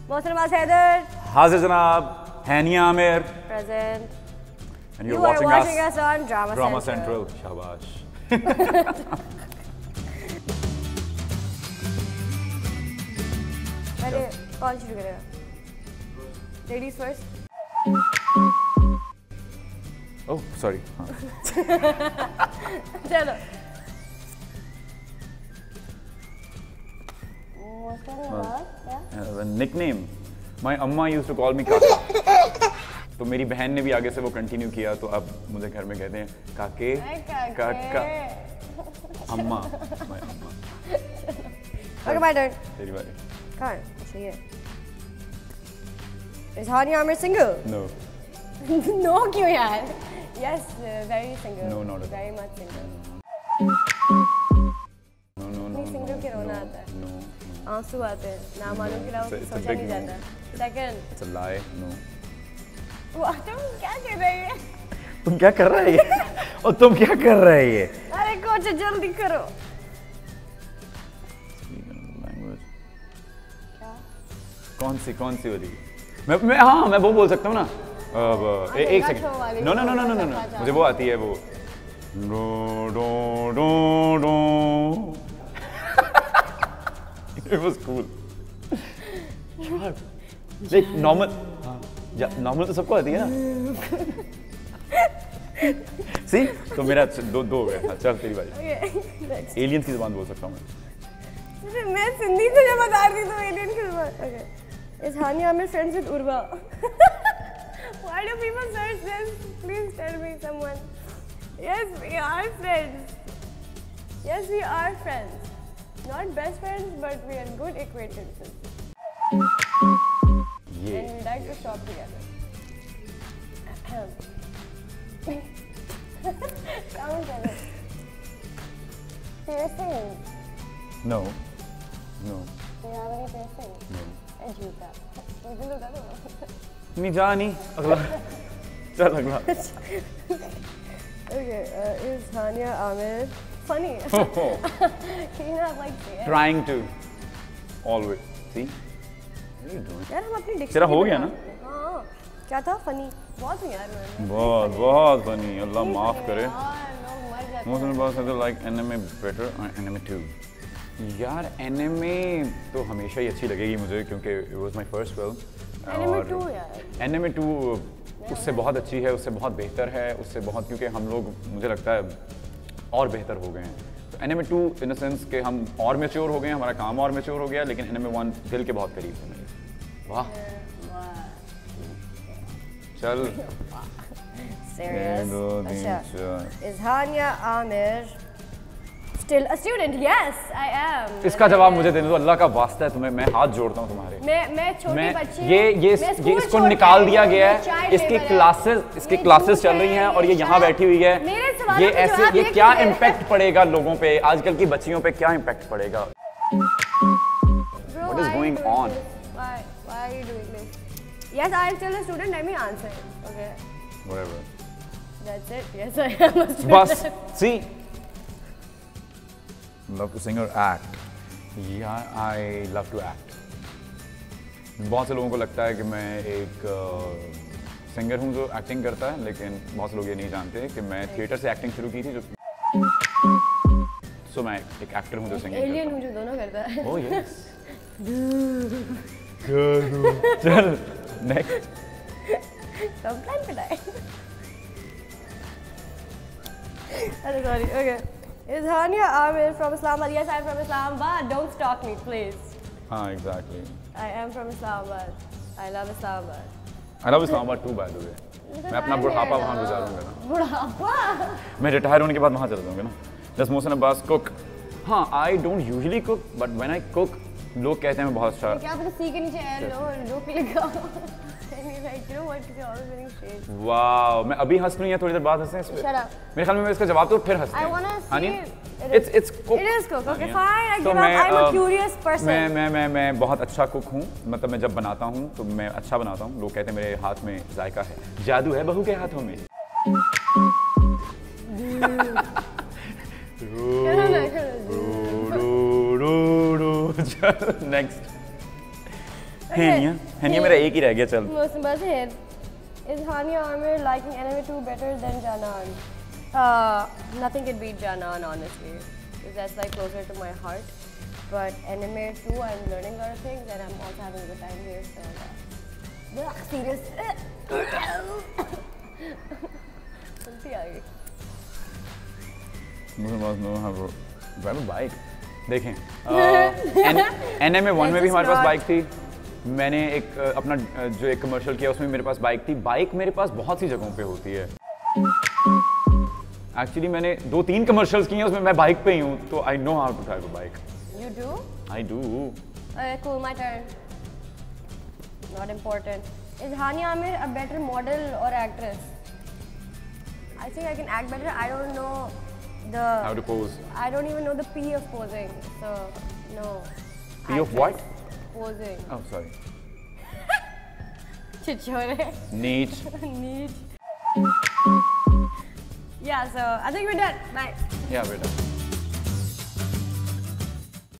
Mohsin Abbas Haider. हाजिर जनाब, हैनिया Aamir. Present. And You you're are watching watching us on Drama Central. शाबाश. पहले कौन शुरू करेगा? Ladies first. Oh, sorry. चलो. Mohsin Abbas, yeah. Nickname. My amma used to call me काका. तो मेरी बहन ने भी आगे से वो कंटिन्यू किया, तो अब मुझे घर में कहते हैं काके, काका, अम्मा, my अम्मा. Okay, my turn. तेरी बारी. Come on, सही है. Is Hania Amir single? No. No, क्यों यार? Yes, very single. No, not at all. Very much single. No. Single के रोना आता है. No. आंसू आते हैं. ना मालूम कि लाओ It's a सोचा big नहीं no. जाता. Second. It's a lie. No. तुम क्या कर रही है? तुम क्या कर रहे हैं? और तुम क्या कर रहे हैं? अरे कोच जल्दी करो. क्या? कौन सी वाली? मैं हाँ मैं वो बोल सकता हूँ ना. एक सेकंड. नो मुझे वो आती है वो. डो डो डो डो. It was cool. यार, देख नॉर्मल. नॉर्मल तो सबको आती है ना. सी तो मेरा दो हो गया. चल तेरी बारी. एलियंस की जुबान बोल सकता हूँ मैं सिंधी से जब बता रही तो एलियन की जुबान. Okay. Is Hania Amir friends with Urva? Why do people search this? Please tell me someone. Yes, we are friends. Yes, we are friends. Not best friends, but we are good acquaintances. Yeah. And we like to shop together. Count it. Piercings. No. Do you have any piercings? No. झूठा. मुझे लगा तो. नहीं जा नहीं. अगला. चल अगला. Okay, is Hania Amir funny? Can you not like say it? Trying to. Always. See? What are you doing? यार हम अपनी डिक्शनरी. तेरा हो गया ना? हाँ. क्या था funny? बहुत है यार मैंने. बहुत funny. अल्लाह माफ करे. लोग मर जाते हैं. Mohsin Abbas Haider like anime better or anime too? यार एनिमे तो हमेशा ही अच्छी लगेगी मुझे क्योंकि it was my first film. Anime 2 यार. Anime 2 उससे बहुत अच्छी है, उससे बहुत बेहतर है, उससे बहुत क्योंकि हम लोग मुझे लगता है और बेहतर हो गए हैं. तो Anime 2 इन द सेंस कि हम और मैच्योर हो गए हैं, हमारा काम और मैच्योर हो गया, लेकिन Anime 1 दिल के बहुत करीब है मेरे. वाह. चल. Serious? अच्छा. Is Hania Amir still a student? Yes, I am. इसका जवाब मुझे देने दो. अल्लाह का वास्ता है तुम्हें, मैं हाथ जोड़ता हूँ तुम्हारे. मैं छोटी बच्ची. ये इसको निकाल दिया गया है. इसकी क्लासेस चल रही हैं और ये यहाँ बैठी हुई है. ये ऐसे ये क्या इम्पैक्ट पड़ेगा लोगों पे, आजकल की बच्चियों पे क्या इम्पैक्ट पड़ेगा? What is going on? Why are you doing this? Yes, I am still a student. Let me answer. Okay. Whatever. That's it. Yes, I am a student. बस. See. Love to sing or act. Yeah, I love to act. बहुत से लोगों को लगता है कि मैं एक सिंगर हूँ जो एक्टिंग करता है, लेकिन बहुत से लोग ये नहीं जानते कि मैं थिएटर से एक्टिंग शुरू की थी. सो मैं एक एक्टर हूँ जो सिंगिंग करता है. एलियन हूँ जो दोनों करता है. Oh yes. चल नेक्स्ट. कंप्लेंट पिटाए. अरे sorry. Okay. Is Hania Amir from Islamabad? Yes, I am from Islamabad. Don't stalk me, please. हाँ, exactly. I am from Islamabad. I love Islamabad. I love Islamabad too, by the way. मैं अपना बुढ़ापा वहाँ गुजारूंगा ना. बुढ़ापा? मैं retire होने के बाद वहाँ चला जाऊँगा ना. Does Mohsin Abbas cook? हाँ, I don't usually cook, but when I cook, लोग कहते हैं मैं बहुत अच्छा. क्या पता सी के नीचे लो पे लिखा. वाओ, मैं अभी हंस रही हूँ, थोड़ी देर बाद हंसे इस पे. मेरे ख्याल में मैं इसका जवाब तो फिर हंसते हैं. It's cook. It is cook. Okay, fine. I give up. I'm a curious person. मैं बहुत अच्छा कुक हूँ. मतलब मैं जब बनाता हूँ तो मैं अच्छा बनाता हूँ. लोग कहते हैं मेरे हाथ में जायका है. जादू है बहू के हाथों में. Next. हैनिया मेरा एक ही रह गया चल. Most here. Is Hania Amir liking anime 2 better than Janan? Nothing can beat Janan, honestly. Because that's like closer to my heart. But anime 2, I'm learning a lot of things and I'm also having a good time here. So yeah. Serious. Ulti aa gayi. मुझे पास no है bro. Drive a bike. देखें NMA 1 में भी हमारे पास bike थी. मैंने एक अपना जो एक कमर्शियल किया उसमें मेरे पास बाइक थी. बाइक मेरे पास बहुत सी जगहों पे होती है. एक्चुअली मैंने 2-3 कमर्शियल्स किए हैं उसमें मैं बाइक पे ही हूँ तो I know how to drive a bike. You do? I do. Okay, cool, my turn. Not important. Is Hania Amir a better model or actress? I think I can act better. I don't know How to pose. I don't even know the P of posing. So, no. P of what? Posing. Oh, sorry. Chichore. Neat. Neat. Yeah, so I think we're done. Bye. Yeah, we're done.